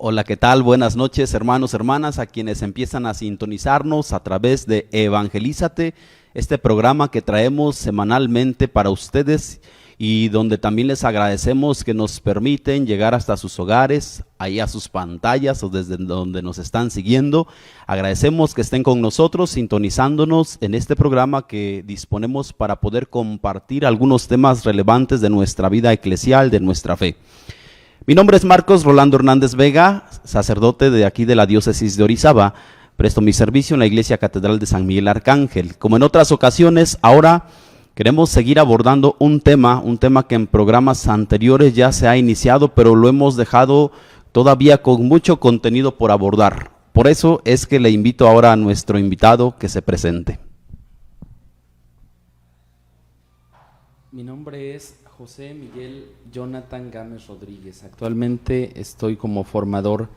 Hola, ¿qué tal? Buenas noches, hermanos, hermanas, a quienes empiezan a sintonizarnos a través de Evangelízate, este programa que traemos semanalmente para ustedes y donde también les agradecemos que nos permiten llegar hasta sus hogares, ahí a sus pantallas o desde donde nos están siguiendo. Agradecemos que estén con nosotros, sintonizándonos en este programa que disponemos para poder compartir algunos temas relevantes de nuestra vida eclesial, de nuestra fe. Mi nombre es Marcos Rolando Hernández Vega, sacerdote de aquí de la diócesis de Orizaba. Presto mi servicio en la Iglesia Catedral de San Miguel Arcángel. Como en otras ocasiones, ahora queremos seguir abordando un tema que en programas anteriores ya se ha iniciado, pero lo hemos dejado todavía con mucho contenido por abordar. Por eso es que le invito ahora a nuestro invitado que se presente. Mi nombre es José Miguel Jonathan Gámez Rodríguez. Actualmente estoy como formador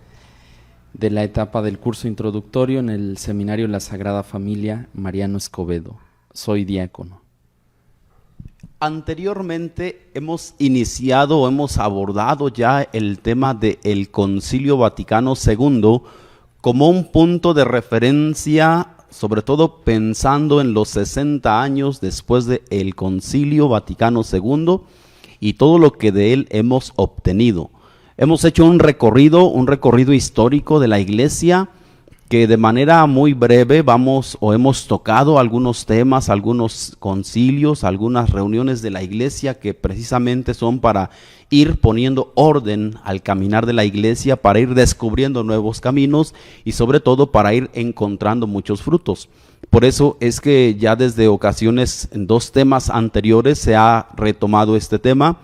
de la etapa del curso introductorio en el Seminario La Sagrada Familia Mariano Escobedo. Soy diácono. Anteriormente hemos iniciado o hemos abordado ya el tema del Concilio Vaticano II como un punto de referencia, sobre todo pensando en los 60 años después del Concilio Vaticano II y todo lo que de él hemos obtenido. Hemos hecho un recorrido histórico de la Iglesia que de manera muy breve hemos tocado algunos temas, algunos concilios, algunas reuniones de la Iglesia que precisamente son para ir poniendo orden al caminar de la Iglesia, para ir descubriendo nuevos caminos y sobre todo para ir encontrando muchos frutos. Por eso es que ya desde ocasiones en 2 temas anteriores se ha retomado este tema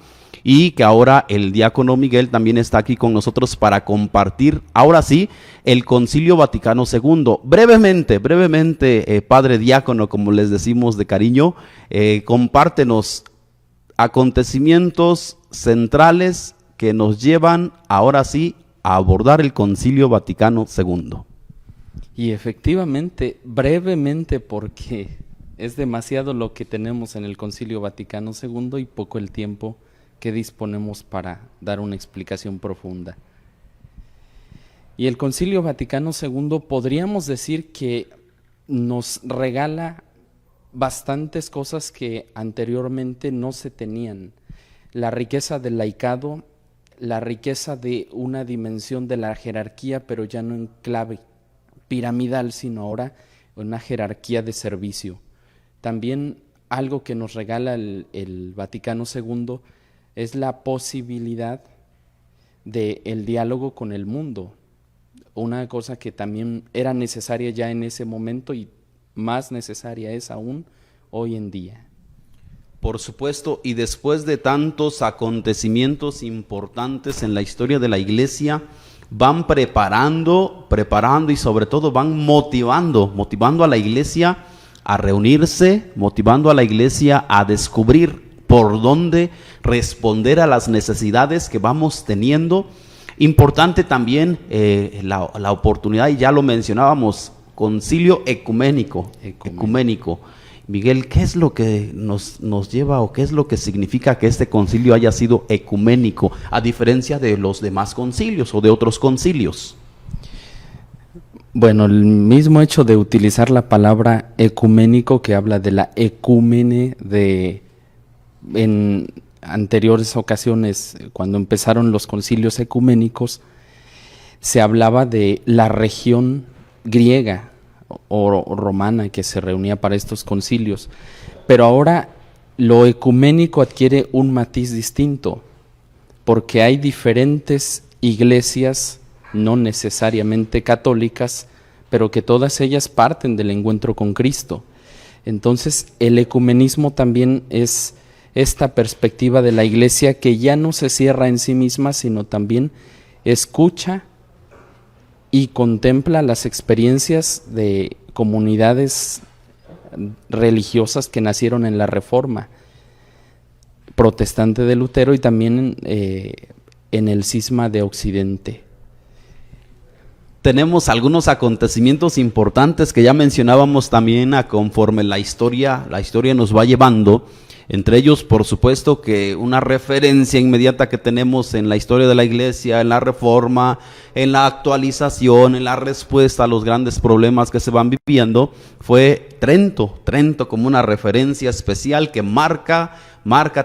y que ahora el diácono Miguel también está aquí con nosotros para compartir, ahora sí, el Concilio Vaticano II. Brevemente, padre diácono, como les decimos de cariño, compártenos acontecimientos centrales que nos llevan ahora sí a abordar el Concilio Vaticano II. Y efectivamente, brevemente, porque es demasiado lo que tenemos en el Concilio Vaticano II y poco el tiempo que disponemos para dar una explicación profunda. Y el Concilio Vaticano II podríamos decir que nos regala bastantes cosas que anteriormente no se tenían. La riqueza del laicado, la riqueza de una dimensión de la jerarquía, pero ya no en clave piramidal, sino ahora una jerarquía de servicio. También algo que nos regala el Vaticano II es la posibilidad del diálogo con el mundo, una cosa que también era necesaria ya en ese momento y más necesaria es aún hoy en día. Por supuesto, y después de tantos acontecimientos importantes en la historia de la Iglesia, van preparando y sobre todo van motivando a la Iglesia a reunirse, motivando a la Iglesia a descubrir por dónde responder a las necesidades que vamos teniendo. Importante también la oportunidad, y ya lo mencionábamos, concilio ecuménico. Miguel, ¿qué es lo que nos lleva o qué es lo que significa que este concilio haya sido ecuménico, a diferencia de los demás concilios o de otros concilios? Bueno, el mismo hecho de utilizar la palabra ecuménico, que habla de la ecúmene en anteriores ocasiones, cuando empezaron los concilios ecuménicos, se hablaba de la región griega o romana que se reunía para estos concilios, pero ahora lo ecuménico adquiere un matiz distinto, porque hay diferentes iglesias, no necesariamente católicas, pero que todas ellas parten del encuentro con Cristo. Entonces el ecumenismo también es esta perspectiva de la Iglesia que ya no se cierra en sí misma, sino también escucha y contempla las experiencias de comunidades religiosas que nacieron en la Reforma protestante de Lutero y también en el cisma de Occidente. Tenemos algunos acontecimientos importantes que ya mencionábamos también conforme la historia nos va llevando. Entre ellos, por supuesto, que una referencia inmediata que tenemos en la historia de la iglesia, en la reforma, en la actualización, en la respuesta a los grandes problemas que se van viviendo, fue Trento. Trento como una referencia especial que marca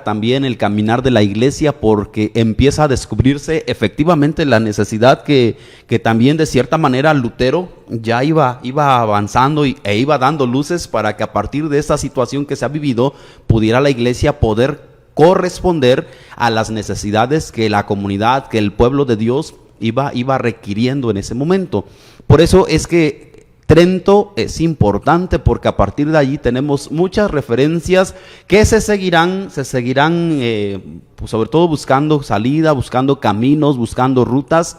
también el caminar de la iglesia, porque empieza a descubrirse efectivamente la necesidad que también de cierta manera Lutero ya iba avanzando e iba dando luces para que a partir de esta situación que se ha vivido pudiera la iglesia poder corresponder a las necesidades que la comunidad, que el pueblo de Dios iba requiriendo en ese momento. Por eso es que Trento es importante, porque a partir de allí tenemos muchas referencias que se seguirán pues sobre todo buscando salida, buscando caminos, buscando rutas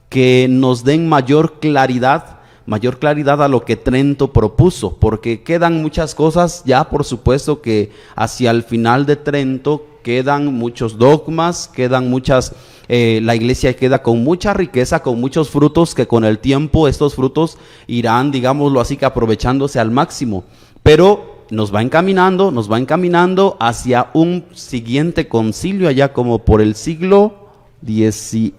que nos den mayor claridad a lo que Trento propuso, porque quedan muchas cosas ya, por supuesto que hacia el final de Trento quedan muchos dogmas, quedan muchas, la iglesia queda con mucha riqueza, con muchos frutos que con el tiempo estos frutos irán, digámoslo así, que aprovechándose al máximo, pero nos va encaminando hacia un siguiente concilio allá como por el siglo 18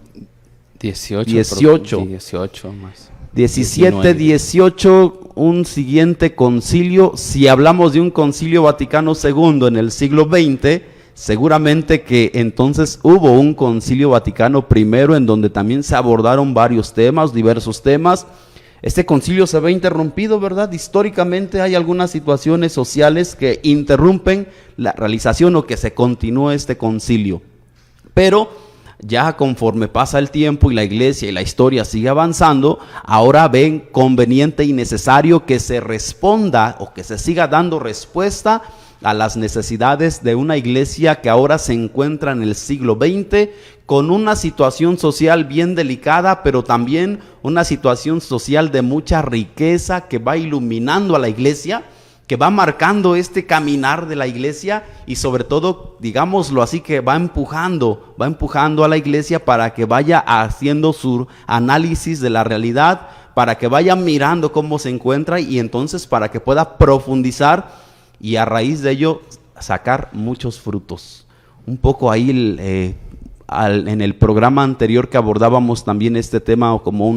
más. 17, 18, un siguiente concilio. Si hablamos de un concilio Vaticano II en el siglo XX, seguramente que entonces hubo un concilio Vaticano I en donde también se abordaron diversos temas. Este concilio se ve interrumpido, ¿verdad? Históricamente hay algunas situaciones sociales que interrumpen la realización o que se continúe este concilio. Pero ya conforme pasa el tiempo y la iglesia y la historia sigue avanzando, ahora ven conveniente y necesario que se responda o que se siga dando respuesta a las necesidades de una iglesia que ahora se encuentra en el siglo XX con una situación social bien delicada, pero también una situación social de mucha riqueza que va iluminando a la iglesia, que va marcando este caminar de la iglesia y sobre todo, digámoslo así, que va empujando a la iglesia para que vaya haciendo su análisis de la realidad, para que vaya mirando cómo se encuentra y entonces para que pueda profundizar y a raíz de ello sacar muchos frutos. Un poco ahí en el programa anterior que abordábamos también este tema como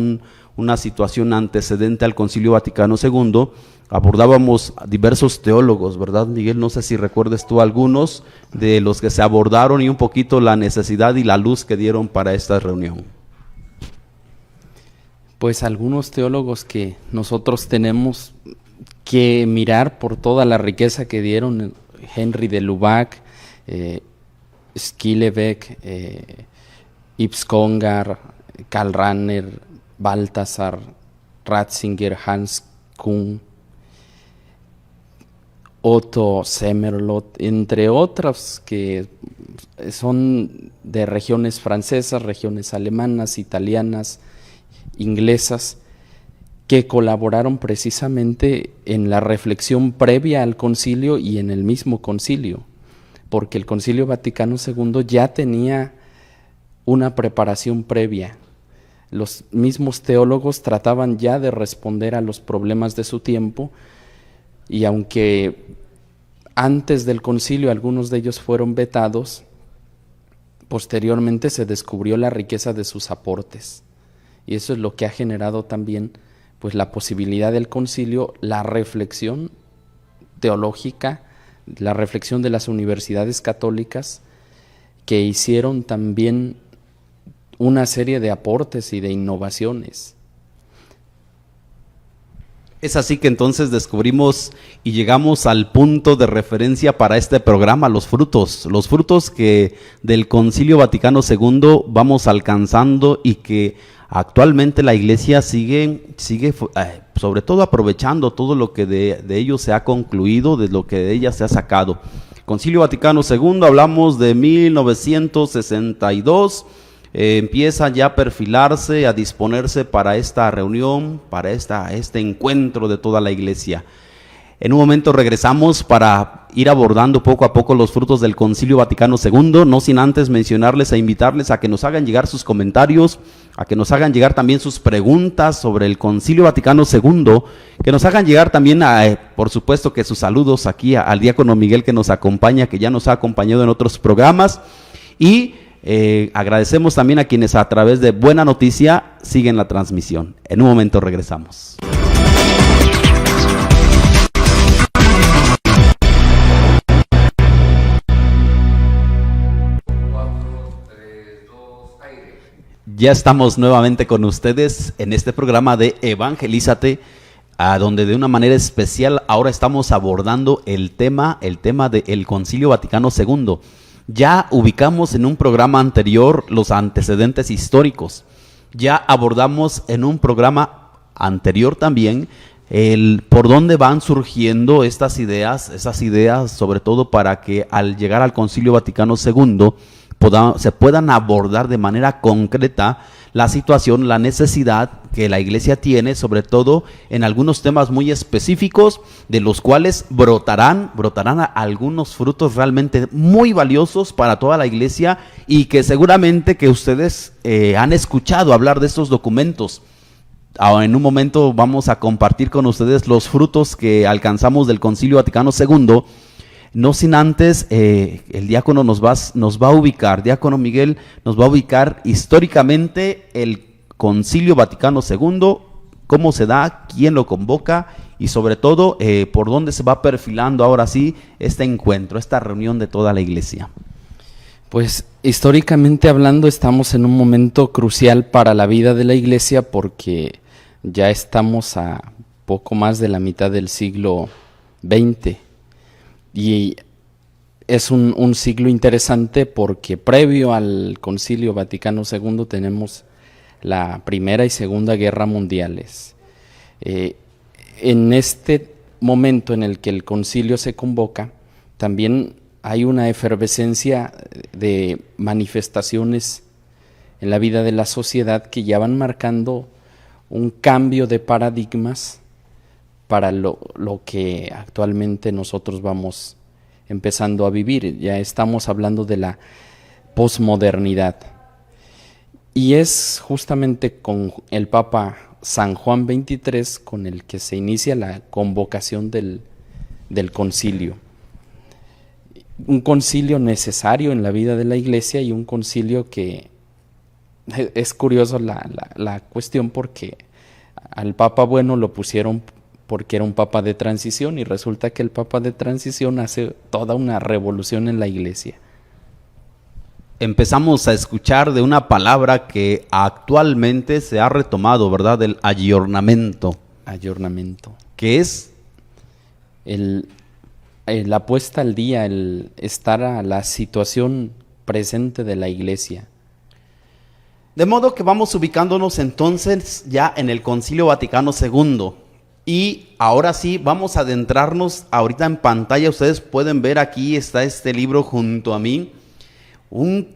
una situación antecedente al Concilio Vaticano II, abordábamos diversos teólogos, ¿verdad, Miguel? No sé si recuerdes tú algunos de los que se abordaron y un poquito la necesidad y la luz que dieron para esta reunión. Pues algunos teólogos que nosotros tenemos que mirar por toda la riqueza que dieron: Henry de Lubac, Schillebeeck, Yves Congar, Karl Rahner, Balthasar, Ratzinger, Hans Kuhn, Otto Semmerlot, entre otros que son de regiones francesas, regiones alemanas, italianas, inglesas, que colaboraron precisamente en la reflexión previa al concilio y en el mismo concilio, porque el Concilio Vaticano II ya tenía una preparación previa. Los mismos teólogos trataban ya de responder a los problemas de su tiempo, y aunque antes del concilio algunos de ellos fueron vetados, posteriormente se descubrió la riqueza de sus aportes, y eso es lo que ha generado también pues la posibilidad del concilio, la reflexión teológica, la reflexión de las universidades católicas, que hicieron también una serie de aportes y de innovaciones. Es así que entonces descubrimos y llegamos al punto de referencia para este programa, los frutos que del Concilio Vaticano II vamos alcanzando y que actualmente la iglesia sigue sobre todo aprovechando todo lo que de ello se ha concluido, de lo que de ella se ha sacado. Concilio Vaticano II, hablamos de 1962, empieza ya a perfilarse, a disponerse para esta reunión, para este encuentro de toda la iglesia. En un momento regresamos para ir abordando poco a poco los frutos del Concilio Vaticano II, no sin antes mencionarles e invitarles a que nos hagan llegar sus comentarios, a que nos hagan llegar también sus preguntas sobre el Concilio Vaticano II, que nos hagan llegar también, por supuesto, que sus saludos aquí al diácono Miguel que nos acompaña, que ya nos ha acompañado en otros programas, y agradecemos también a quienes a través de Buena Noticia siguen la transmisión. En un momento regresamos. Ya estamos nuevamente con ustedes en este programa de Evangelízate, a donde de una manera especial ahora estamos abordando el tema del Concilio Vaticano II. Ya ubicamos en un programa anterior los antecedentes históricos. Ya abordamos en un programa anterior también el por dónde van surgiendo esas ideas sobre todo para que al llegar al Concilio Vaticano II se puedan abordar de manera concreta la situación, la necesidad que la Iglesia tiene, sobre todo en algunos temas muy específicos, de los cuales brotarán algunos frutos realmente muy valiosos para toda la Iglesia, y que seguramente que ustedes han escuchado hablar de estos documentos. En un momento vamos a compartir con ustedes los frutos que alcanzamos del Concilio Vaticano II. No sin antes, el diácono nos va a ubicar, diácono Miguel nos va a ubicar históricamente el Concilio Vaticano II, cómo se da, quién lo convoca y sobre todo por dónde se va perfilando ahora sí este encuentro, esta reunión de toda la Iglesia. Pues históricamente hablando estamos en un momento crucial para la vida de la Iglesia porque ya estamos a poco más de la mitad del siglo XX. Y es un siglo interesante porque previo al Concilio Vaticano II tenemos la Primera y Segunda Guerra Mundiales. En este momento en el que el concilio se convoca, también hay una efervescencia de manifestaciones en la vida de la sociedad que ya van marcando un cambio de paradigmas para lo que actualmente nosotros vamos empezando a vivir. Ya estamos hablando de la posmodernidad. Y es justamente con el Papa San Juan XXIII con el que se inicia la convocación del concilio. Un concilio necesario en la vida de la Iglesia y un concilio que es curioso la cuestión porque al Papa bueno lo pusieron porque era un papa de transición y resulta que el papa de transición hace toda una revolución en la Iglesia. Empezamos a escuchar de una palabra que actualmente se ha retomado, ¿verdad? El ayornamiento. Ayornamiento. ¿Qué es? La puesta al día, el estar a la situación presente de la Iglesia. De modo que vamos ubicándonos entonces ya en el Concilio Vaticano II. Y ahora sí, vamos a adentrarnos ahorita en pantalla. Ustedes pueden ver aquí está este libro junto a mí. Un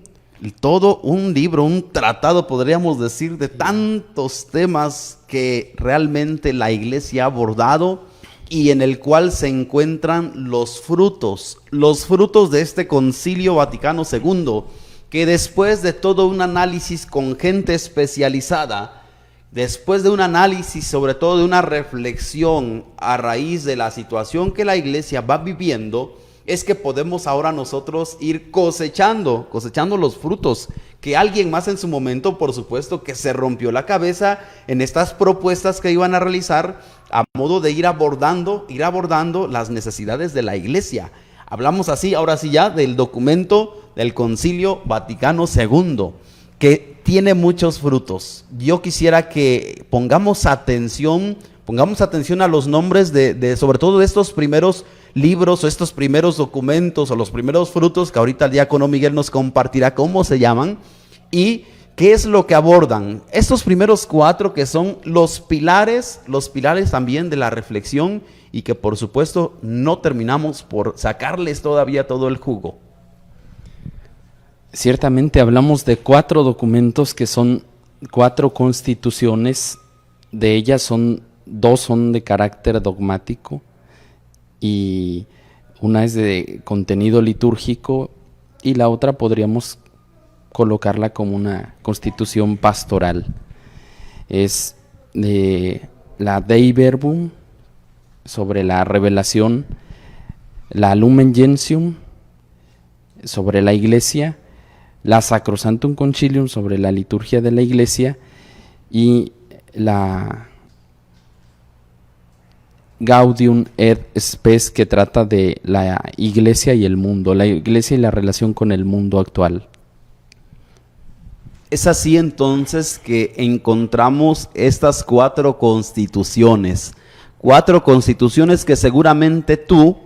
libro, un tratado, podríamos decir, de tantos temas que realmente la Iglesia ha abordado y en el cual se encuentran los frutos de este Concilio Vaticano II, que después de todo un análisis con gente especializada, después de un análisis, sobre todo de una reflexión a raíz de la situación que la Iglesia va viviendo, es que podemos ahora nosotros ir cosechando los frutos que alguien más en su momento, por supuesto, que se rompió la cabeza en estas propuestas que iban a realizar a modo de ir abordando las necesidades de la Iglesia. Hablamos así, ahora sí ya, del documento del Concilio Vaticano II, que tiene muchos frutos. Yo quisiera que pongamos atención a los nombres de sobre todo de estos primeros libros o estos primeros documentos o los primeros frutos que ahorita el diácono Miguel nos compartirá cómo se llaman y qué es lo que abordan. Estos primeros 4 que son los pilares también de la reflexión y que por supuesto no terminamos por sacarles todavía todo el jugo. Ciertamente hablamos de 4 documentos que son 4 constituciones, de ellas 2 son de carácter dogmático y una es de contenido litúrgico y la otra podríamos colocarla como una constitución pastoral. Es de la Dei Verbum, sobre la revelación, la Lumen Gentium, sobre la Iglesia, la Sacrosanctum Concilium, sobre la liturgia de la Iglesia, y la Gaudium et Spes, que trata de la Iglesia y el mundo, la Iglesia y la relación con el mundo actual. Es así entonces que encontramos estas 4 constituciones que seguramente tú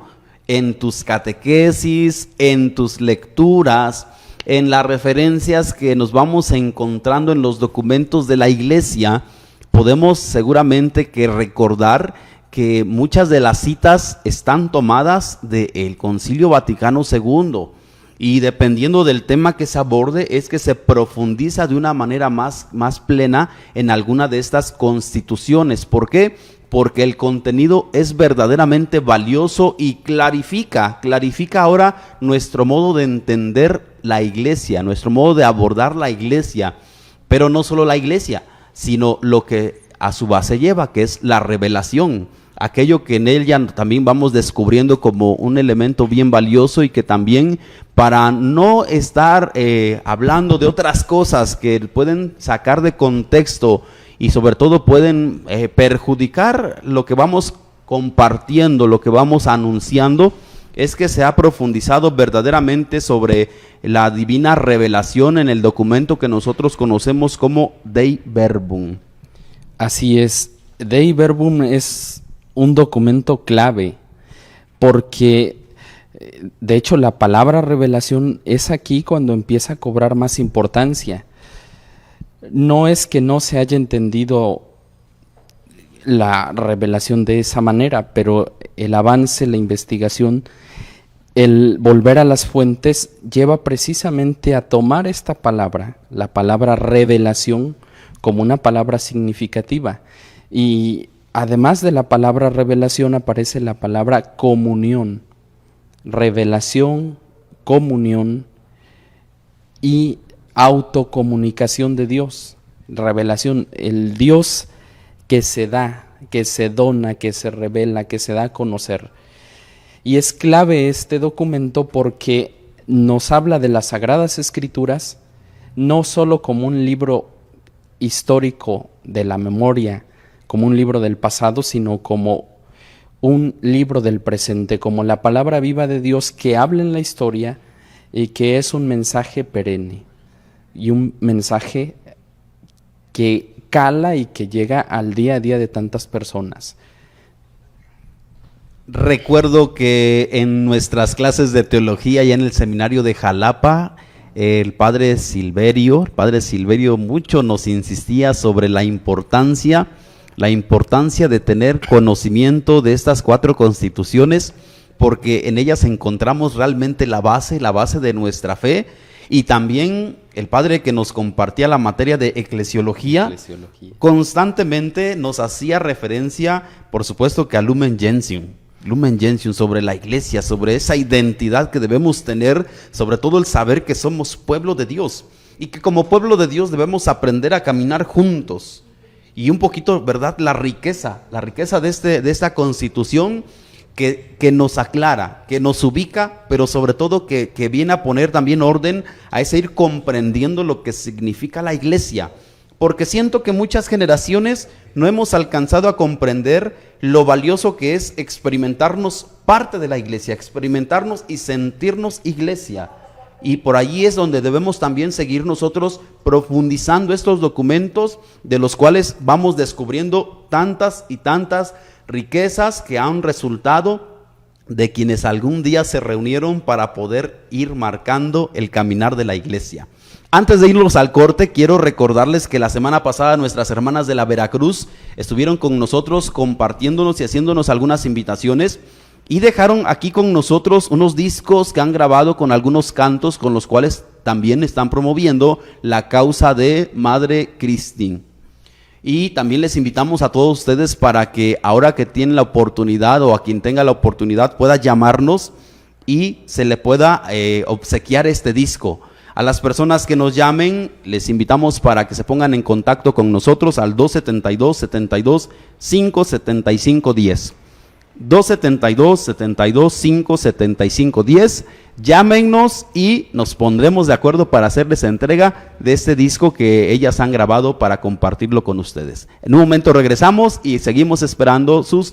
en tus catequesis, en tus lecturas, en las referencias que nos vamos encontrando en los documentos de la Iglesia, podemos seguramente que recordar que muchas de las citas están tomadas del Concilio Vaticano II, y dependiendo del tema que se aborde es que se profundiza de una manera más plena en alguna de estas constituciones. ¿Por qué? Porque el contenido es verdaderamente valioso y clarifica ahora nuestro modo de entender la Iglesia, nuestro modo de abordar la Iglesia, pero no solo la Iglesia, sino lo que a su base lleva, que es la revelación, aquello que en ella también vamos descubriendo como un elemento bien valioso, y que también, para no estar hablando de otras cosas que pueden sacar de contexto y sobre todo pueden perjudicar lo que vamos compartiendo, lo que vamos anunciando, es que se ha profundizado verdaderamente sobre la divina revelación en el documento que nosotros conocemos como Dei Verbum. Así es, Dei Verbum es un documento clave, porque de hecho la palabra revelación es aquí cuando empieza a cobrar más importancia. No es que no se haya entendido la revelación de esa manera, pero el avance, la investigación, el volver a las fuentes lleva precisamente a tomar esta palabra, la palabra revelación, como una palabra significativa. Y además de la palabra revelación aparece la palabra comunión, revelación, comunión y autocomunicación de Dios. Revelación, el Dios que se da, que se dona, que se revela, que se da a conocer. Y es clave este documento porque nos habla de las Sagradas Escrituras no solo como un libro histórico de la memoria, como un libro del pasado, sino como un libro del presente, como la palabra viva de Dios que habla en la historia y que es un mensaje perenne y un mensaje que cala y que llega al día a día de tantas personas. Recuerdo que en nuestras clases de teología ya en el seminario de Jalapa, el padre Silverio mucho nos insistía sobre la importancia de tener conocimiento de estas 4 constituciones, porque en ellas encontramos realmente la base de nuestra fe. Y también el padre que nos compartía la materia de eclesiología constantemente nos hacía referencia, por supuesto, que a Lumen Gentium, sobre la Iglesia, sobre esa identidad que debemos tener, sobre todo el saber que somos pueblo de Dios y que como pueblo de Dios debemos aprender a caminar juntos. Y un poquito, ¿verdad?, la riqueza de esta constitución que nos aclara, que nos ubica, pero sobre todo que viene a poner también orden a ese ir comprendiendo lo que significa la Iglesia. Porque siento que muchas generaciones no hemos alcanzado a comprender lo valioso que es experimentarnos parte de la Iglesia, experimentarnos y sentirnos Iglesia. Y por allí es donde debemos también seguir nosotros profundizando estos documentos, de los cuales vamos descubriendo tantas y tantas riquezas que han resultado de quienes algún día se reunieron para poder ir marcando el caminar de la Iglesia. Antes de irnos al corte, quiero recordarles que la semana pasada nuestras hermanas de la Veracruz estuvieron con nosotros compartiéndonos y haciéndonos algunas invitaciones, y dejaron aquí con nosotros unos discos que han grabado con algunos cantos con los cuales también están promoviendo la causa de Madre Christine. Y también les invitamos a todos ustedes para que ahora que tienen la oportunidad o a quien tenga la oportunidad pueda llamarnos y se le pueda obsequiar este disco. A las personas que nos llamen, les invitamos para que se pongan en contacto con nosotros al 272-72-575-10. 272-72-575-10. Llámenos y nos pondremos de acuerdo para hacerles entrega de este disco que ellas han grabado para compartirlo con ustedes. En un momento regresamos y seguimos esperando sus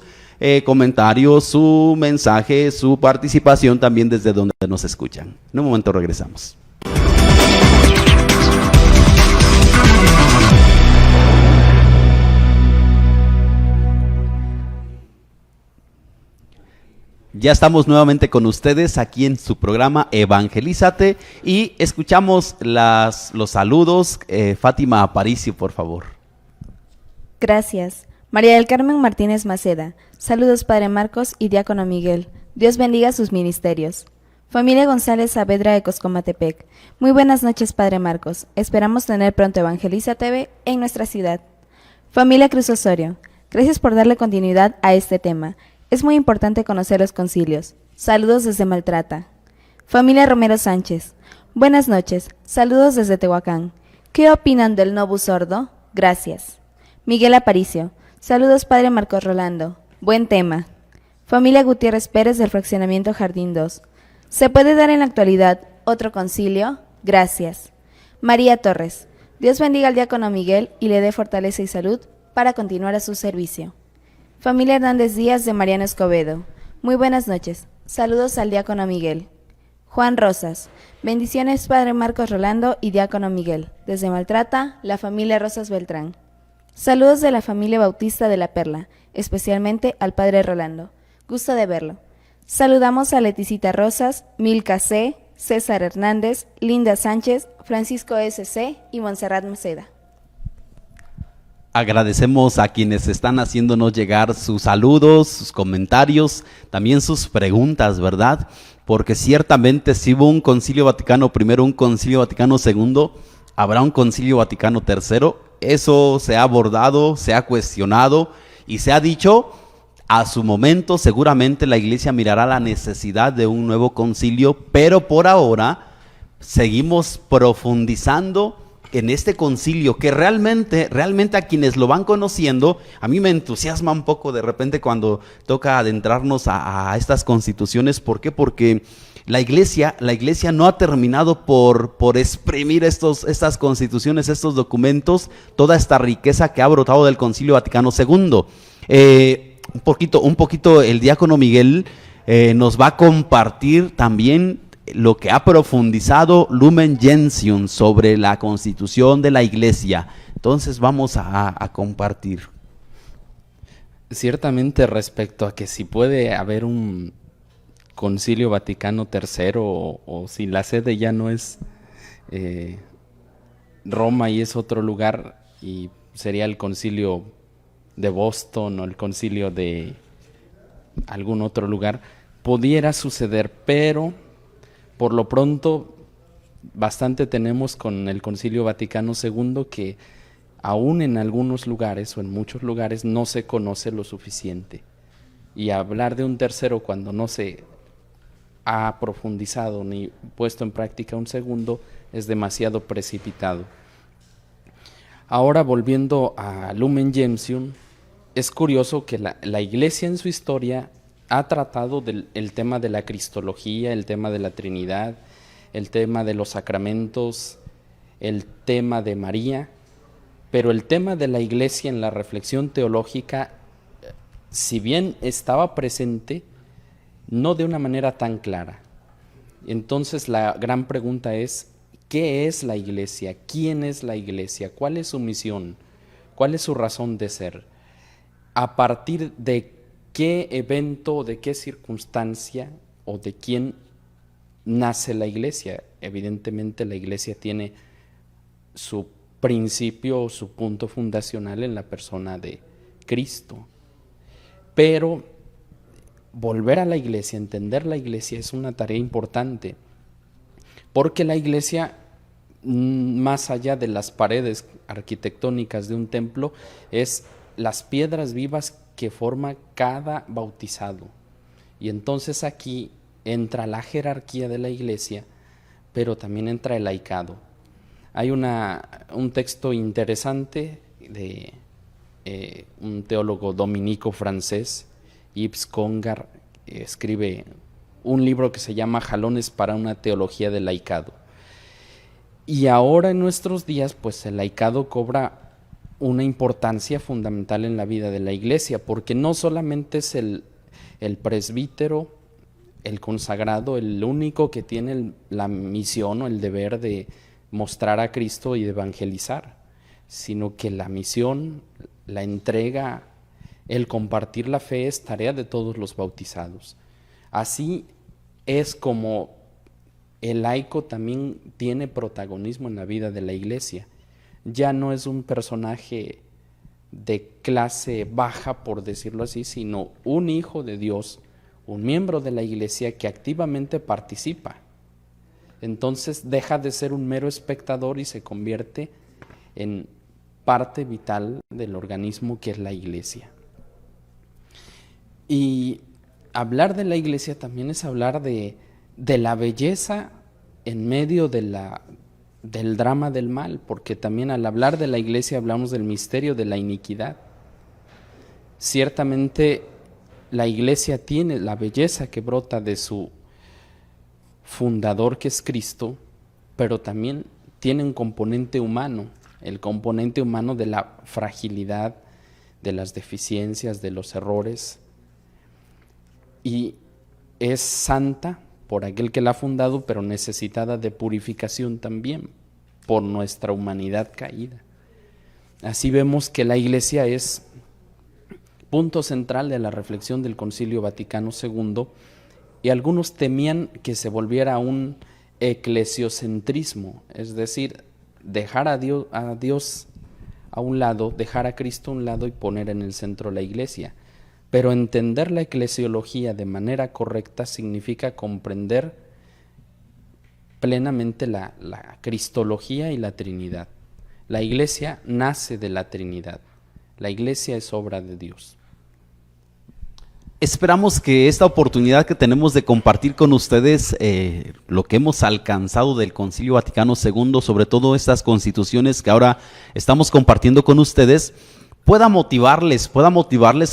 comentarios, su mensaje, su participación también desde donde nos escuchan. En un momento regresamos. Ya estamos nuevamente con ustedes aquí en su programa Evangelízate y escuchamos los saludos. Fátima Aparicio, por favor. Gracias. María del Carmen Martínez Maceda. Saludos, Padre Marcos y Diácono Miguel. Dios bendiga sus ministerios. Familia González Saavedra de Coscomatepec. Muy buenas noches, Padre Marcos. Esperamos tener pronto Evangelízate en nuestra ciudad. Familia Cruz Osorio. Gracias por darle continuidad a este tema. Es muy importante conocer los concilios. Saludos desde Maltrata. Familia Romero Sánchez. Buenas noches. Saludos desde Tehuacán. ¿Qué opinan del Novus Sordo? Gracias. Miguel Aparicio. Saludos, Padre Marcos Rolando. Buen tema. Familia Gutiérrez Pérez del Fraccionamiento Jardín 2. ¿Se puede dar en la actualidad otro concilio? Gracias. María Torres. Dios bendiga al Diácono Miguel y le dé fortaleza y salud para continuar a su servicio. Familia Hernández Díaz de Mariano Escobedo. Muy buenas noches. Saludos al Diácono Miguel. Juan Rosas. Bendiciones, Padre Marcos Rolando y Diácono Miguel. Desde Maltrata, la familia Rosas Beltrán. Saludos de la familia Bautista de la Perla, especialmente al Padre Rolando. Gusto de verlo. Saludamos a Leticita Rosas, Milka C., César Hernández, Linda Sánchez, Francisco S.C. y Montserrat Maceda. Agradecemos a quienes están haciéndonos llegar sus saludos, sus comentarios, también sus preguntas, ¿verdad? Porque ciertamente si hubo un Concilio Vaticano I, un Concilio Vaticano II, habrá un Concilio Vaticano III. Eso se ha abordado, se ha cuestionado y se ha dicho, a su momento seguramente la Iglesia mirará la necesidad de un nuevo concilio, pero por ahora seguimos profundizando en este concilio que realmente a quienes lo van conociendo, a mí me entusiasma un poco de repente cuando toca adentrarnos a estas constituciones. ¿Por qué? Porque la iglesia no ha terminado por exprimir estas constituciones, estos documentos, toda esta riqueza que ha brotado del Concilio Vaticano II. Un poquito el Diácono Miguel nos va a compartir también lo que ha profundizado Lumen Gentium sobre la constitución de la iglesia. Entonces vamos a compartir. Ciertamente, respecto a que si puede haber un Concilio Vaticano III o si la sede ya no es Roma y es otro lugar y sería el Concilio de Boston o el Concilio de algún otro lugar, pudiera suceder, pero por lo pronto bastante tenemos con el Concilio Vaticano II que aún en algunos lugares o en muchos lugares no se conoce lo suficiente. Y hablar de un tercero cuando no se ha profundizado ni puesto en práctica un segundo es demasiado precipitado. Ahora, volviendo a Lumen Gentium, es curioso que la Iglesia en su historia ha tratado el tema de la cristología, el tema de la Trinidad, el tema de los sacramentos, el tema de María, pero el tema de la Iglesia en la reflexión teológica, si bien estaba presente, no de una manera tan clara. Entonces la gran pregunta es, ¿qué es la Iglesia? ¿Quién es la Iglesia? ¿Cuál es su misión? ¿Cuál es su razón de ser? ¿A partir de qué evento, de qué circunstancia o de quién nace la Iglesia? Evidentemente la Iglesia tiene su principio o su punto fundacional en la persona de Cristo. Pero volver a la Iglesia, entender la Iglesia es una tarea importante, porque la Iglesia más allá de las paredes arquitectónicas de un templo, es las piedras vivas que forma cada bautizado. Y entonces aquí entra la jerarquía de la iglesia, pero también entra el laicado. Hay un texto interesante de un teólogo dominico francés, Yves Congar, escribe un libro que se llama Jalones para una teología del laicado. Y ahora en nuestros días, pues el laicado cobra una importancia fundamental en la vida de la iglesia, porque no solamente es el presbítero, el consagrado, el único que tiene la misión o el deber de mostrar a Cristo y de evangelizar, sino que la misión, la entrega, el compartir la fe es tarea de todos los bautizados. Así es como el laico también tiene protagonismo en la vida de la iglesia. Ya no es un personaje de clase baja, por decirlo así, sino un hijo de Dios, un miembro de la iglesia que activamente participa. Entonces deja de ser un mero espectador y se convierte en parte vital del organismo que es la iglesia. Y hablar de la iglesia también es hablar de la belleza en medio del drama del mal, porque también al hablar de la iglesia hablamos del misterio de la iniquidad. Ciertamente la iglesia tiene la belleza que brota de su fundador, que es Cristo, pero también tiene un componente humano, el componente humano de la fragilidad, de las deficiencias, de los errores, y es santa por aquel que la ha fundado, pero necesitada de purificación también por nuestra humanidad caída. Así vemos que la iglesia es punto central de la reflexión del Concilio Vaticano II, y algunos temían que se volviera un eclesiocentrismo, es decir, dejar a Dios a un lado, dejar a Cristo a un lado y poner en el centro la iglesia. Pero entender la eclesiología de manera correcta significa comprender plenamente la cristología y la Trinidad. La iglesia nace de la Trinidad. La iglesia es obra de Dios. Esperamos que esta oportunidad que tenemos de compartir con ustedes lo que hemos alcanzado del Concilio Vaticano II, sobre todo estas constituciones que ahora estamos compartiendo con ustedes, pueda motivarles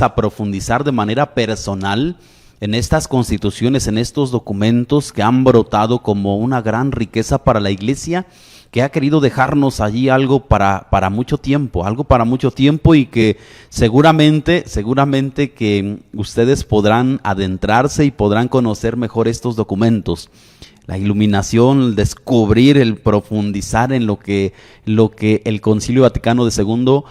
a profundizar de manera personal en estas constituciones, en estos documentos que han brotado como una gran riqueza para la iglesia, que ha querido dejarnos allí algo para mucho tiempo, y que seguramente que ustedes podrán adentrarse y podrán conocer mejor estos documentos. La iluminación, el descubrir, el profundizar en lo que el Concilio Vaticano II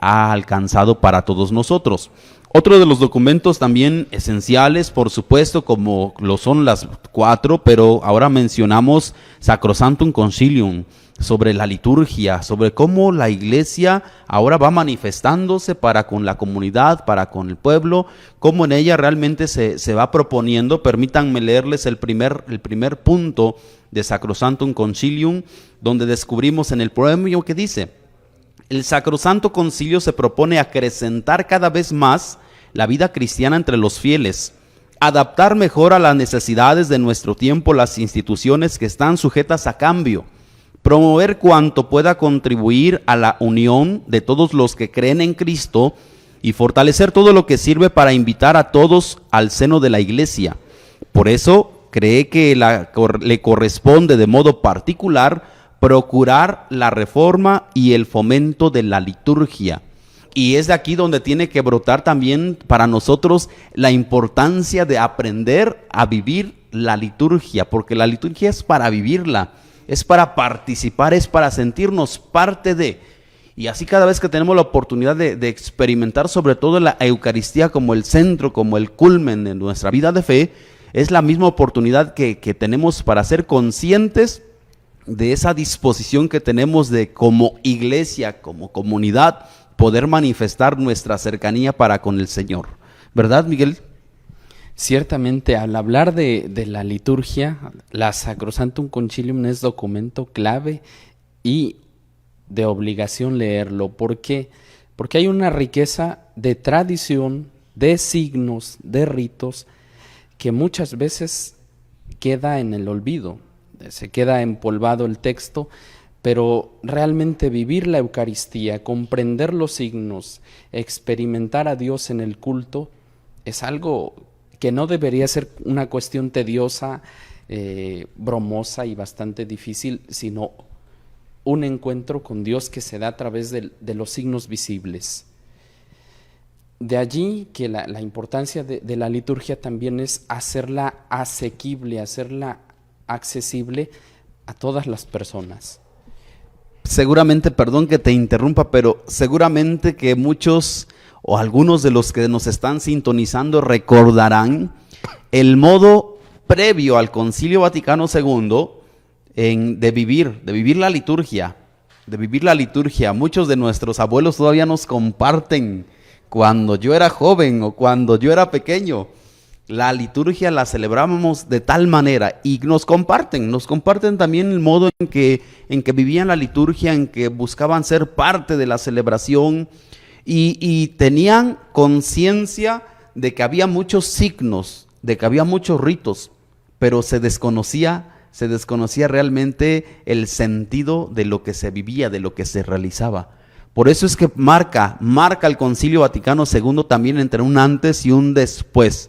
ha alcanzado para todos nosotros. Otro de los documentos también esenciales, por supuesto, como lo son las 4, pero ahora mencionamos Sacrosanctum Concilium, sobre la liturgia, sobre cómo la iglesia ahora va manifestándose para con la comunidad, para con el pueblo, cómo en ella realmente se va proponiendo. Permítanme leerles el primer punto de Sacrosanctum Concilium, donde descubrimos en el proemio que dice: el Sacrosanto Concilio se propone acrecentar cada vez más la vida cristiana entre los fieles, adaptar mejor a las necesidades de nuestro tiempo las instituciones que están sujetas a cambio, promover cuanto pueda contribuir a la unión de todos los que creen en Cristo y fortalecer todo lo que sirve para invitar a todos al seno de la iglesia. Por eso cree que le corresponde de modo particular procurar la reforma y el fomento de la liturgia. Y es de aquí donde tiene que brotar también para nosotros la importancia de aprender a vivir la liturgia, porque la liturgia es para vivirla, es para participar, es para sentirnos parte de. Y así cada vez que tenemos la oportunidad de experimentar sobre todo la Eucaristía como el centro, como el culmen de nuestra vida de fe, es la misma oportunidad que tenemos para ser conscientes de esa disposición que tenemos de como iglesia, como comunidad, poder manifestar nuestra cercanía para con el Señor. ¿Verdad, Miguel? Ciertamente, al hablar de la liturgia, la Sacrosanctum Concilium es documento clave y de obligación leerlo. ¿Por qué? Porque hay una riqueza de tradición, de signos, de ritos, que muchas veces queda en el olvido, se queda empolvado el texto, pero realmente vivir la Eucaristía, comprender los signos, experimentar a Dios en el culto, es algo que no debería ser una cuestión tediosa, bromosa y bastante difícil, sino un encuentro con Dios que se da a través de los signos visibles. De allí que la importancia de la liturgia también es hacerla asequible, hacerla accesible a todas las personas. Seguramente, perdón que te interrumpa, pero seguramente que muchos o algunos de los que nos están sintonizando recordarán el modo previo al Concilio Vaticano II de vivir la liturgia, Muchos de nuestros abuelos todavía nos comparten cuando yo era joven o cuando yo era pequeño. La liturgia la celebrábamos de tal manera y nos comparten también el modo en que vivían la liturgia, en que buscaban ser parte de la celebración y tenían conciencia de que había muchos signos, de que había muchos ritos, pero se desconocía realmente el sentido de lo que se vivía, de lo que se realizaba. Por eso es que marca el Concilio Vaticano II también entre un antes y un después.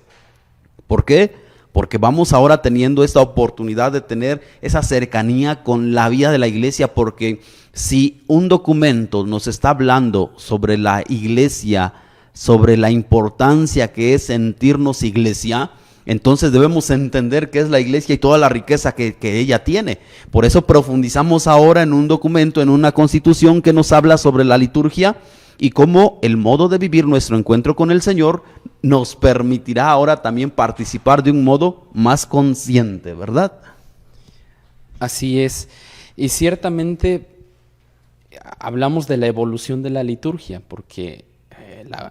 ¿Por qué? Porque vamos ahora teniendo esta oportunidad de tener esa cercanía con la vida de la iglesia, porque si un documento nos está hablando sobre la iglesia, sobre la importancia que es sentirnos iglesia, entonces debemos entender qué es la iglesia y toda la riqueza que ella tiene. Por eso profundizamos ahora en un documento, en una constitución que nos habla sobre la liturgia y cómo el modo de vivir nuestro encuentro con el Señor nos permitirá ahora también participar de un modo más consciente, ¿verdad? Así es. Y ciertamente hablamos de la evolución de la liturgia, porque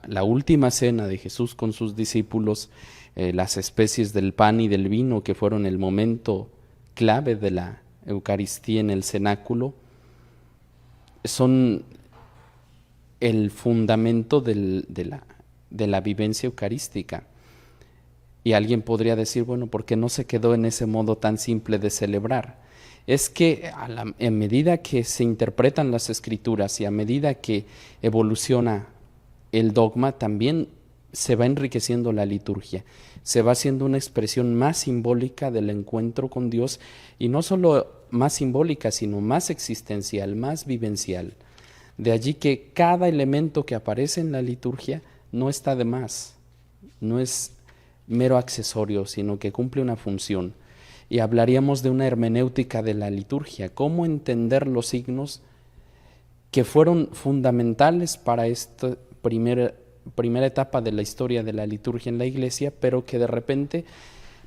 la última cena de Jesús con sus discípulos, las especies del pan y del vino, que fueron el momento clave de la Eucaristía en el cenáculo, son el fundamento de la vivencia eucarística. Y alguien podría decir, bueno, ¿por qué no se quedó en ese modo tan simple de celebrar? Es que a medida que se interpretan las Escrituras y a medida que evoluciona el dogma, también se va enriqueciendo la liturgia, se va haciendo una expresión más simbólica del encuentro con Dios, y no solo más simbólica, sino más existencial, más vivencial. De allí que cada elemento que aparece en la liturgia no está de más, no es mero accesorio, sino que cumple una función. Y hablaríamos de una hermenéutica de la liturgia, cómo entender los signos que fueron fundamentales para esta primera etapa de la historia de la liturgia en la iglesia, pero que de repente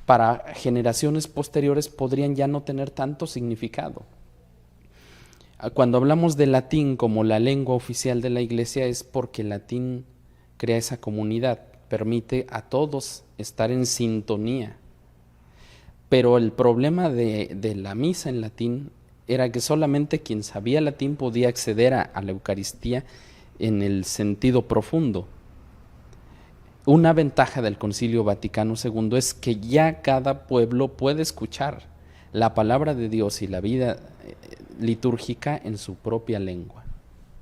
para generaciones posteriores podrían ya no tener tanto significado. Cuando hablamos de latín como la lengua oficial de la iglesia, es porque el latín crea esa comunidad, permite a todos estar en sintonía. Pero el problema de la misa en latín era que solamente quien sabía latín podía acceder a la Eucaristía en el sentido profundo. Una ventaja del Concilio Vaticano II es que ya cada pueblo puede escuchar la palabra de Dios y la vida litúrgica en su propia lengua.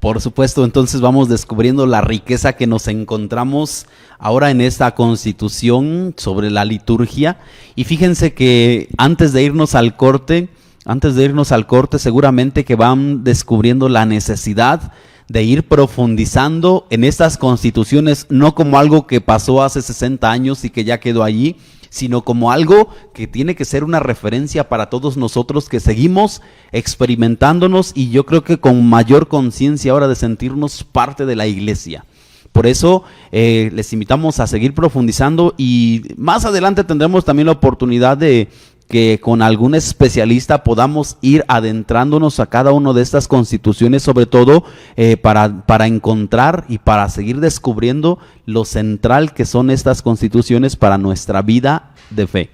Por supuesto, entonces vamos descubriendo la riqueza que nos encontramos ahora en esta constitución sobre la liturgia. Y fíjense que antes de irnos al corte, seguramente que van descubriendo la necesidad de ir profundizando en estas constituciones, no como algo que pasó hace 60 años y que ya quedó allí, sino como algo que tiene que ser una referencia para todos nosotros que seguimos experimentándonos, y yo creo que con mayor conciencia ahora de sentirnos parte de la iglesia. Por eso les invitamos a seguir profundizando, y más adelante tendremos también la oportunidad de que con algún especialista podamos ir adentrándonos a cada una de estas constituciones, sobre todo para encontrar y para seguir descubriendo lo central que son estas constituciones para nuestra vida de fe.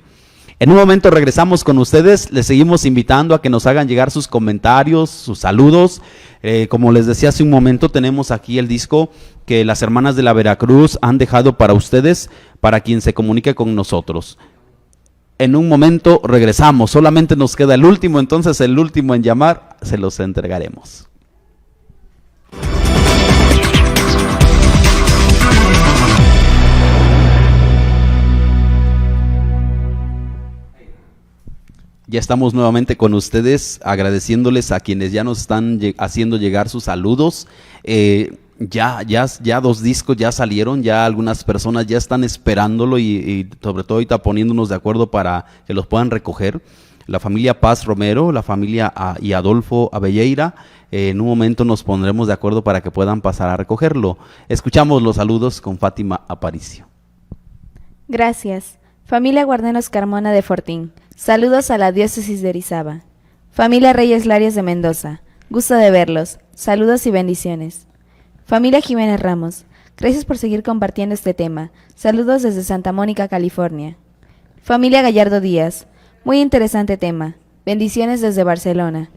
En un momento regresamos con ustedes, les seguimos invitando a que nos hagan llegar sus comentarios, sus saludos. Como les decía hace un momento, tenemos aquí el disco que las hermanas de la Veracruz han dejado para ustedes, para quien se comunique con nosotros. En un momento regresamos, solamente nos queda el último, entonces el último en llamar se los entregaremos. Ya estamos nuevamente con ustedes, agradeciéndoles a quienes ya nos están haciendo llegar sus saludos. Ya 2 discos ya salieron, ya algunas personas ya están esperándolo y sobre todo ahorita poniéndonos de acuerdo para que los puedan recoger. La familia Paz Romero, la familia y Adolfo Abelleira, en un momento nos pondremos de acuerdo para que puedan pasar a recogerlo. Escuchamos los saludos con Fátima Aparicio. Gracias. Familia Guarneros Carmona de Fortín. Saludos a la diócesis de Orizaba. Familia Reyes Larios de Mendoza. Gusto de verlos. Saludos y bendiciones. Familia Jiménez Ramos. Gracias por seguir compartiendo este tema. Saludos desde Santa Mónica, California. Familia Gallardo Díaz. Muy interesante tema. Bendiciones desde Barcelona.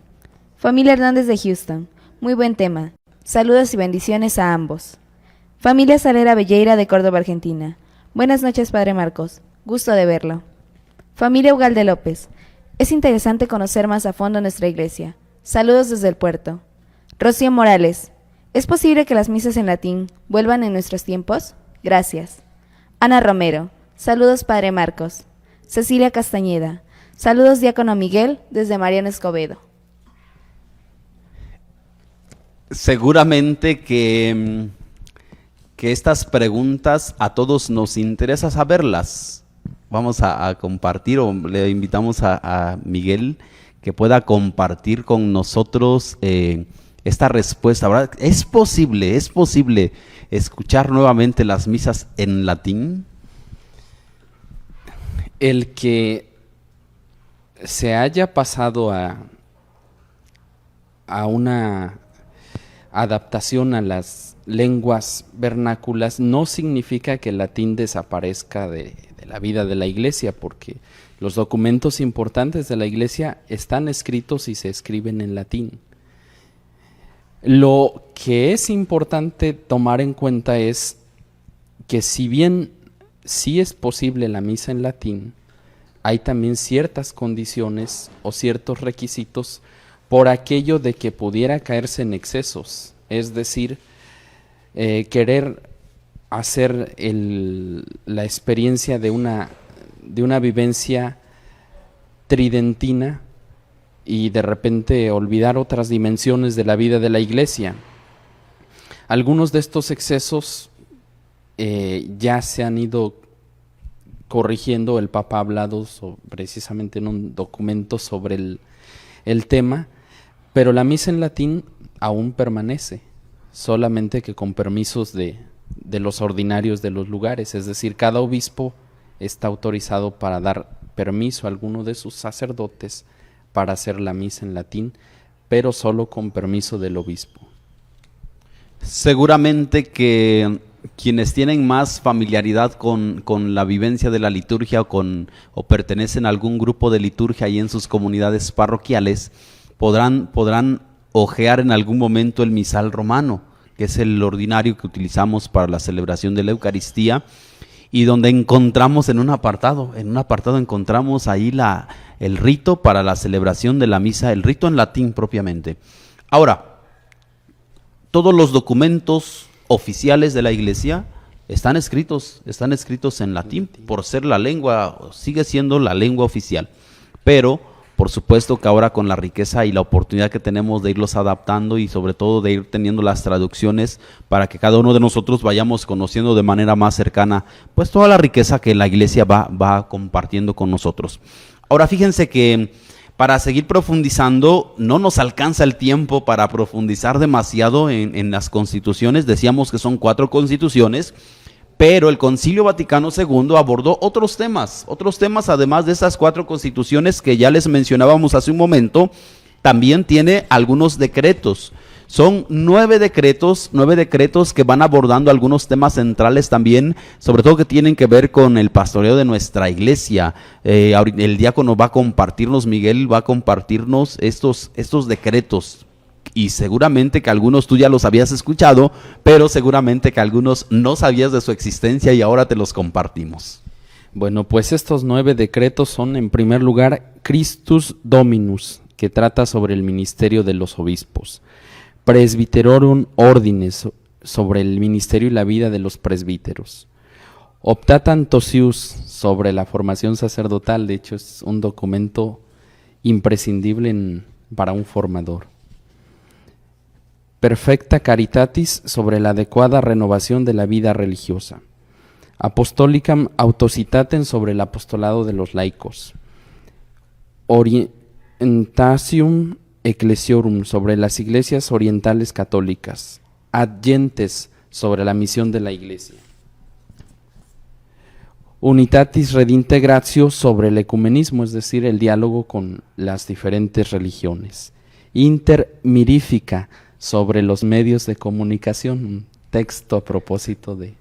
Familia Hernández de Houston. Muy buen tema. Saludos y bendiciones a ambos. Familia Salera Belleira de Córdoba, Argentina. Buenas noches, Padre Marcos. Gusto de verlo. Familia Ugalde López. Es interesante conocer más a fondo nuestra iglesia. Saludos desde el puerto. Rocío Morales. ¿Es posible que las misas en latín vuelvan en nuestros tiempos? Gracias. Ana Romero. Saludos, Padre Marcos. Cecilia Castañeda. Saludos, Diácono Miguel, desde Mariano Escobedo. Seguramente que estas preguntas a todos nos interesa saberlas. Vamos a compartir, o le invitamos a Miguel que pueda compartir con nosotros esta respuesta, ¿verdad? ¿Es posible escuchar nuevamente las misas en latín? El que se haya pasado a una adaptación a las lenguas vernáculas no significa que el latín desaparezca de la vida de la iglesia, porque los documentos importantes de la iglesia están escritos y se escriben en latín. Lo que es importante tomar en cuenta es que si bien sí es posible la misa en latín, hay también ciertas condiciones o ciertos requisitos por aquello de que pudiera caerse en excesos, es decir, querer hacer la experiencia de una vivencia tridentina y de repente olvidar otras dimensiones de la vida de la iglesia. Algunos de estos excesos ya se han ido corrigiendo. El Papa ha hablado precisamente en un documento sobre el tema, pero la misa en latín aún permanece, solamente que con permisos de los ordinarios de los lugares, es decir, cada obispo está autorizado para dar permiso a alguno de sus sacerdotes para hacer la misa en latín, pero solo con permiso del obispo. Seguramente que quienes tienen más familiaridad con la vivencia de la liturgia o pertenecen a algún grupo de liturgia ahí en sus comunidades parroquiales, podrán hojear en algún momento el misal romano, que es el ordinario que utilizamos para la celebración de la Eucaristía, y donde encontramos en un apartado encontramos ahí el rito para la celebración de la misa, el rito en latín propiamente. Ahora, todos los documentos oficiales de la iglesia están escritos en latín, por ser la lengua, sigue siendo la lengua oficial, pero por supuesto que ahora con la riqueza y la oportunidad que tenemos de irlos adaptando y sobre todo de ir teniendo las traducciones para que cada uno de nosotros vayamos conociendo de manera más cercana pues toda la riqueza que la iglesia va compartiendo con nosotros. Ahora fíjense que para seguir profundizando no nos alcanza el tiempo para profundizar demasiado en las constituciones. Decíamos que son 4 constituciones, Pero el Concilio Vaticano II abordó otros temas además de esas 4 constituciones que ya les mencionábamos hace un momento. También tiene algunos decretos. Son 9 decretos que van abordando algunos temas centrales también, sobre todo que tienen que ver con el pastoreo de nuestra iglesia. El diácono va a compartirnos, Miguel va a compartirnos estos decretos. Y seguramente que algunos tú ya los habías escuchado, pero seguramente que algunos no sabías de su existencia y ahora te los compartimos. Bueno, pues estos 9 decretos son, en primer lugar, Christus Dominus, que trata sobre el ministerio de los obispos. Presbyterorum Ordines, sobre el ministerio y la vida de los presbíteros. Optatantius, sobre la formación sacerdotal. De hecho, es un documento imprescindible para un formador. Perfecta Caritatis, sobre la adecuada renovación de la vida religiosa. Apostolicam Autocitatem, sobre el apostolado de los laicos. Orientatium Ecclesiorum, sobre las iglesias orientales católicas. Ad Gentes, sobre la misión de la iglesia. Unitatis Redintegratio, sobre el ecumenismo, es decir, el diálogo con las diferentes religiones. Inter Mirifica, sobre los medios de comunicación, un texto a propósito de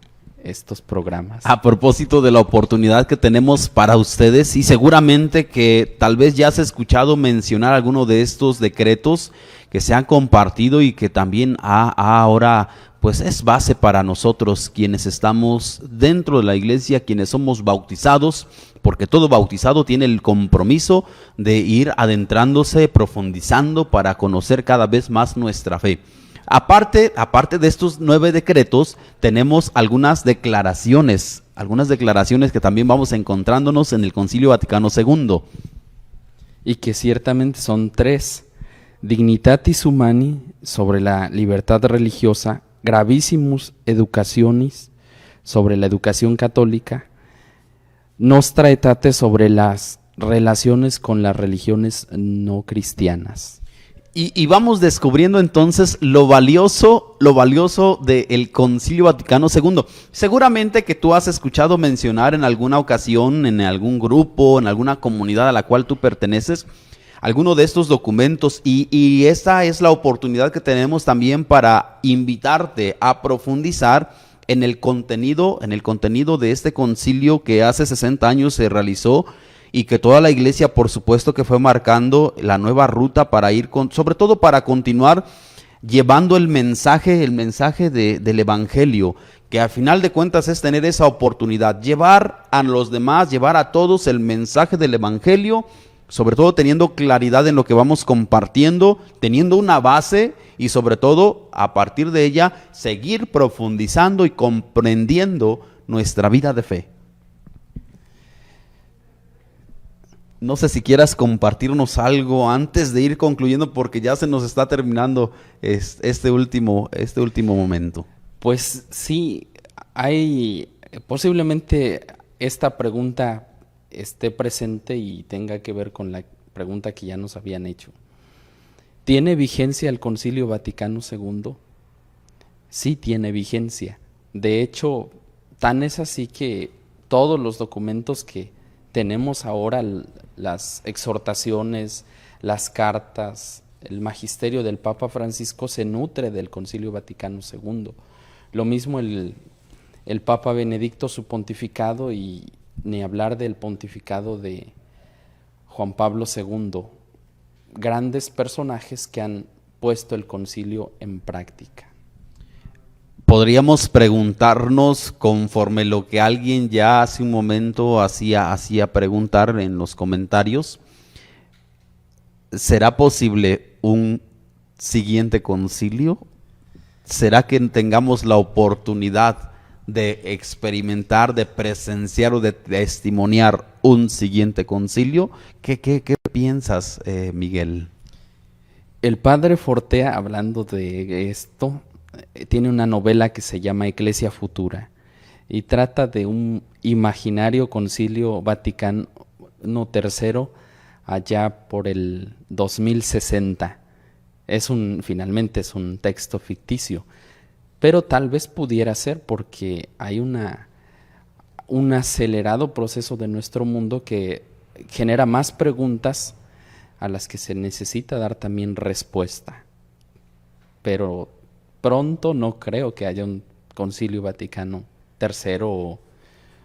estos programas. A propósito de la oportunidad que tenemos para ustedes, y seguramente que tal vez ya has escuchado mencionar alguno de estos decretos que se han compartido y que también ahora pues es base para nosotros quienes estamos dentro de la iglesia, quienes somos bautizados, porque todo bautizado tiene el compromiso de ir adentrándose, profundizando para conocer cada vez más nuestra fe. Aparte de estos 9 decretos, tenemos algunas declaraciones que también vamos encontrándonos en el Concilio Vaticano II. Y que ciertamente son 3. Dignitatis Humani, sobre la libertad religiosa. Gravissimus Educationis, sobre la educación católica. Nostra Aetate, sobre las relaciones con las religiones no cristianas. Y vamos descubriendo entonces lo valioso del Concilio Vaticano II. Seguramente que tú has escuchado mencionar en alguna ocasión, en algún grupo, en alguna comunidad a la cual tú perteneces, alguno de estos documentos, y esta es la oportunidad que tenemos también para invitarte a profundizar en el contenido de este concilio que hace 60 años se realizó, y que toda la iglesia, por supuesto, que fue marcando la nueva ruta para ir sobre todo para continuar llevando el mensaje del evangelio, que al final de cuentas es tener esa oportunidad, llevar a los demás, llevar a todos el mensaje del evangelio, sobre todo teniendo claridad en lo que vamos compartiendo, teniendo una base y sobre todo a partir de ella seguir profundizando y comprendiendo nuestra vida de fe. No sé si quieras compartirnos algo antes de ir concluyendo, porque ya se nos está terminando este último momento. Pues sí, posiblemente esta pregunta esté presente y tenga que ver con la pregunta que ya nos habían hecho. ¿Tiene vigencia el Concilio Vaticano II? Sí tiene vigencia. De hecho, tan es así que todos los documentos que tenemos ahora, las exhortaciones, las cartas, el magisterio del Papa Francisco se nutre del Concilio Vaticano II. Lo mismo el Papa Benedicto, su pontificado, y ni hablar del pontificado de Juan Pablo II. Grandes personajes que han puesto el concilio en práctica. Podríamos preguntarnos, conforme lo que alguien ya hace un momento hacía preguntar en los comentarios, ¿será posible un siguiente concilio? ¿Será que tengamos la oportunidad de experimentar, de presenciar o de testimoniar un siguiente concilio? ¿Qué piensas, Miguel? El padre Fortea, hablando de esto, tiene una novela que se llama Ecclesia Futura y trata de un imaginario concilio Vaticano III allá por el 2060. Finalmente es un texto ficticio, pero tal vez pudiera ser porque hay un acelerado proceso de nuestro mundo que genera más preguntas a las que se necesita dar también respuesta. Pero pronto no creo que haya un Concilio Vaticano III o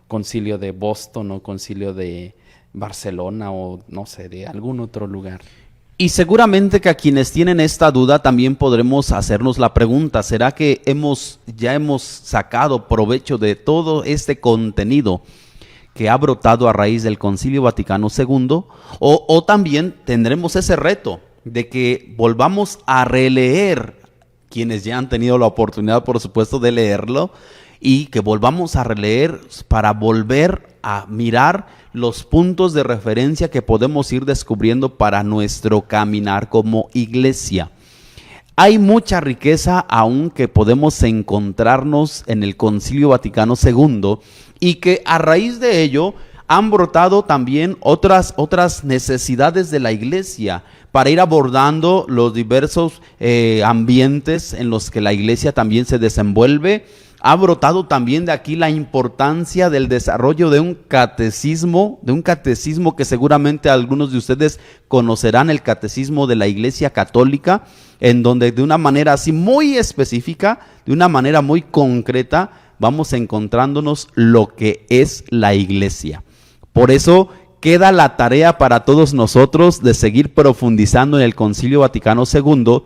Concilio de Boston o Concilio de Barcelona o no sé, de algún otro lugar. Y seguramente que a quienes tienen esta duda también podremos hacernos la pregunta, ¿será que ya hemos sacado provecho de todo este contenido que ha brotado a raíz del Concilio Vaticano II? O también tendremos ese reto de que volvamos a releer, quienes ya han tenido la oportunidad, por supuesto, de leerlo, y que volvamos a releer para volver a mirar los puntos de referencia que podemos ir descubriendo para nuestro caminar como iglesia. Hay mucha riqueza aún que podemos encontrarnos en el Concilio Vaticano II y que a raíz de ello han brotado también otras necesidades de la iglesia para ir abordando los diversos ambientes en los que la iglesia también se desenvuelve. Ha brotado también de aquí la importancia del desarrollo de un catecismo que seguramente algunos de ustedes conocerán, el catecismo de la Iglesia Católica, en donde de una manera así muy específica, de una manera muy concreta, vamos encontrándonos lo que es la iglesia. Por eso queda la tarea para todos nosotros de seguir profundizando en el Concilio Vaticano II.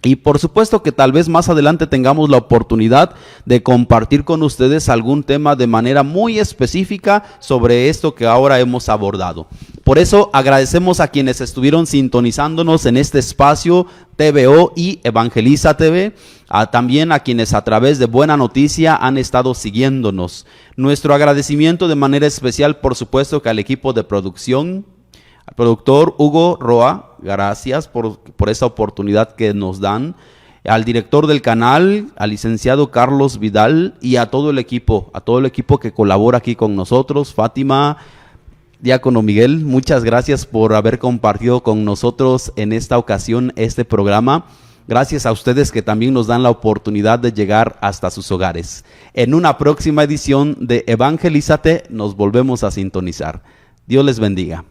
Y por supuesto que tal vez más adelante tengamos la oportunidad de compartir con ustedes algún tema de manera muy específica sobre esto que ahora hemos abordado. Por eso agradecemos a quienes estuvieron sintonizándonos en este espacio TVO y Evangeliza TV, también a quienes a través de Buena Noticia han estado siguiéndonos. Nuestro agradecimiento de manera especial, por supuesto, que al equipo de producción, al productor Hugo Roa, gracias por esa oportunidad que nos dan, al director del canal, al licenciado Carlos Vidal y a todo el equipo que colabora aquí con nosotros, Fátima, Diácono Miguel, muchas gracias por haber compartido con nosotros en esta ocasión este programa. Gracias a ustedes que también nos dan la oportunidad de llegar hasta sus hogares. En una próxima edición de Evangelízate nos volvemos a sintonizar. Dios les bendiga.